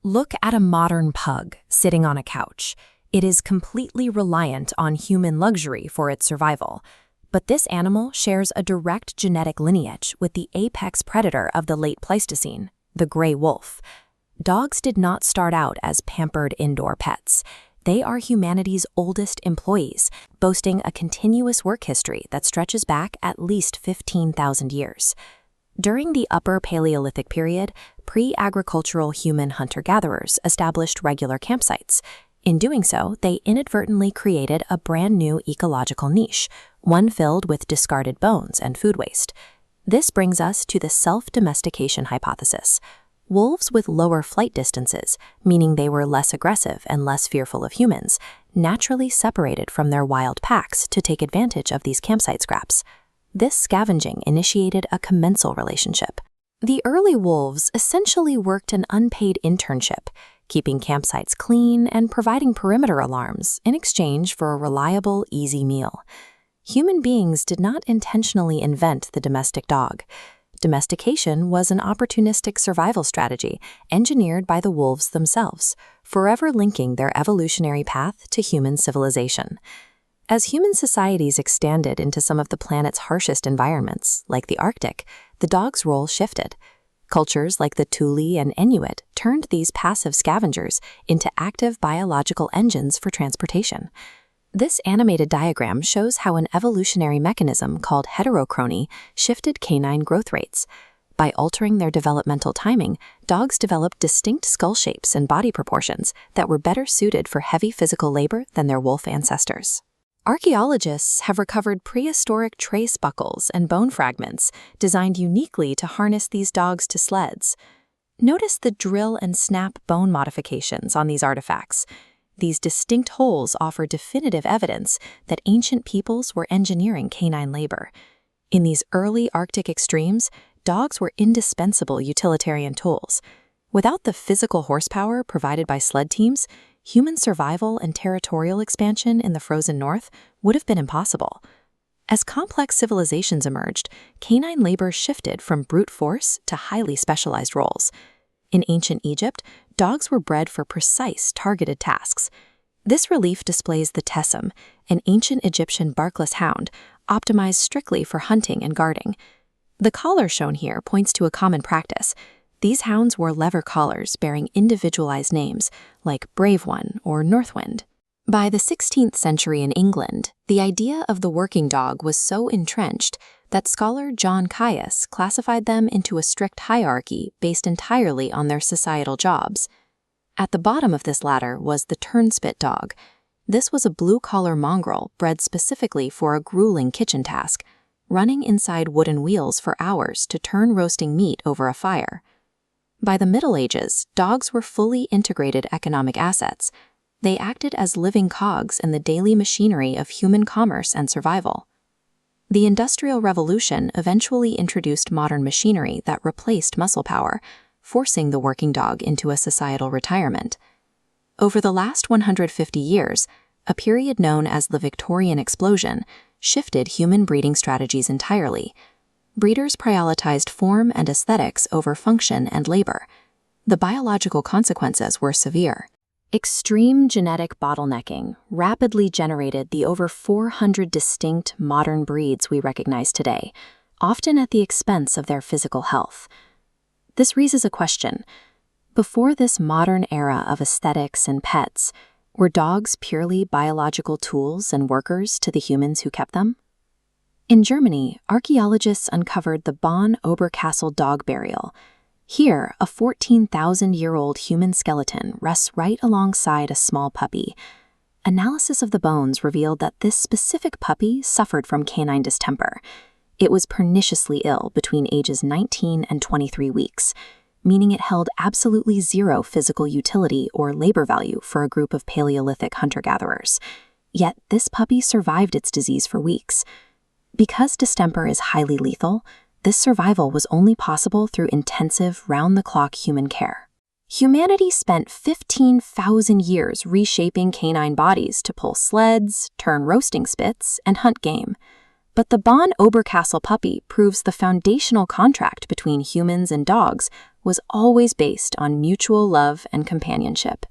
Look at a modern pug sitting on a couch. It is completely reliant on human luxury for its survival. But this animal shares a direct genetic lineage with the apex predator of the late Pleistocene, the gray wolf. Dogs did not start out as pampered indoor pets. They are humanity's oldest employees, boasting a continuous work history that stretches back at least 15,000 years. During the Upper Paleolithic period, pre-agricultural human hunter-gatherers established regular campsites. In doing so, they inadvertently created a brand new ecological niche, one filled with discarded bones and food waste. This brings us to the self-domestication hypothesis. Wolves with lower flight distances, meaning they were less aggressive and less fearful of humans, naturally separated from their wild packs to take advantage of these campsite scraps. This scavenging initiated a commensal relationship. The early wolves essentially worked an unpaid internship, keeping campsites clean and providing perimeter alarms in exchange for a reliable, easy meal. Human beings did not intentionally invent the domestic dog. Domestication was an opportunistic survival strategy engineered by the wolves themselves, forever linking their evolutionary path to human civilization. As human societies expanded into some of the planet's harshest environments, like the Arctic, the dog's role shifted. Cultures like the Thule and Inuit turned these passive scavengers into active biological engines for transportation. This animated diagram shows how an evolutionary mechanism called heterochrony shifted canine growth rates. By altering their developmental timing, dogs developed distinct skull shapes and body proportions that were better suited for heavy physical labor than their wolf ancestors. Archaeologists have recovered prehistoric trace buckles and bone fragments designed uniquely to harness these dogs to sleds. Notice the drill and snap bone modifications on these artifacts. These distinct holes offer definitive evidence that ancient peoples were engineering canine labor. In these early Arctic extremes, dogs were indispensable utilitarian tools. Without the physical horsepower provided by sled teams, human survival and territorial expansion in the frozen north would have been impossible. As complex civilizations emerged, canine labor shifted from brute force to highly specialized roles. In ancient Egypt, dogs were bred for precise, targeted tasks. This relief displays the tessum, an ancient Egyptian barkless hound, optimized strictly for hunting and guarding. The collar shown here points to a common practice. These hounds wore leather collars bearing individualized names, like Brave One or Northwind. By the 16th century in England, the idea of the working dog was so entrenched that scholar John Caius classified them into a strict hierarchy based entirely on their societal jobs. At the bottom of this ladder was the turnspit dog. This was a blue-collar mongrel bred specifically for a grueling kitchen task, running inside wooden wheels for hours to turn roasting meat over a fire. By the Middle Ages, dogs were fully integrated economic assets. They acted as living cogs in the daily machinery of human commerce and survival. The Industrial Revolution eventually introduced modern machinery that replaced muscle power, forcing the working dog into a societal retirement. Over the last 150 years, a period known as the Victorian Explosion shifted human breeding strategies entirely. Breeders prioritized form and aesthetics over function and labor. The biological consequences were severe. Extreme genetic bottlenecking rapidly generated the over 400 distinct modern breeds we recognize today, often at the expense of their physical health. This raises a question. Before this modern era of aesthetics and pets, were dogs purely biological tools and workers to the humans who kept them? In Germany, archaeologists uncovered the Bonn Oberkassel dog burial. Here, a 14,000-year-old human skeleton rests right alongside a small puppy. Analysis of the bones revealed that this specific puppy suffered from canine distemper. It was perniciously ill between ages 19 and 23 weeks, meaning it held absolutely zero physical utility or labor value for a group of Paleolithic hunter-gatherers. Yet this puppy survived its disease for weeks. Because distemper is highly lethal, this survival was only possible through intensive, round-the-clock human care. Humanity spent 15,000 years reshaping canine bodies to pull sleds, turn roasting spits, and hunt game. But the Bonn Oberkassel puppy proves the foundational contract between humans and dogs was always based on mutual love and companionship.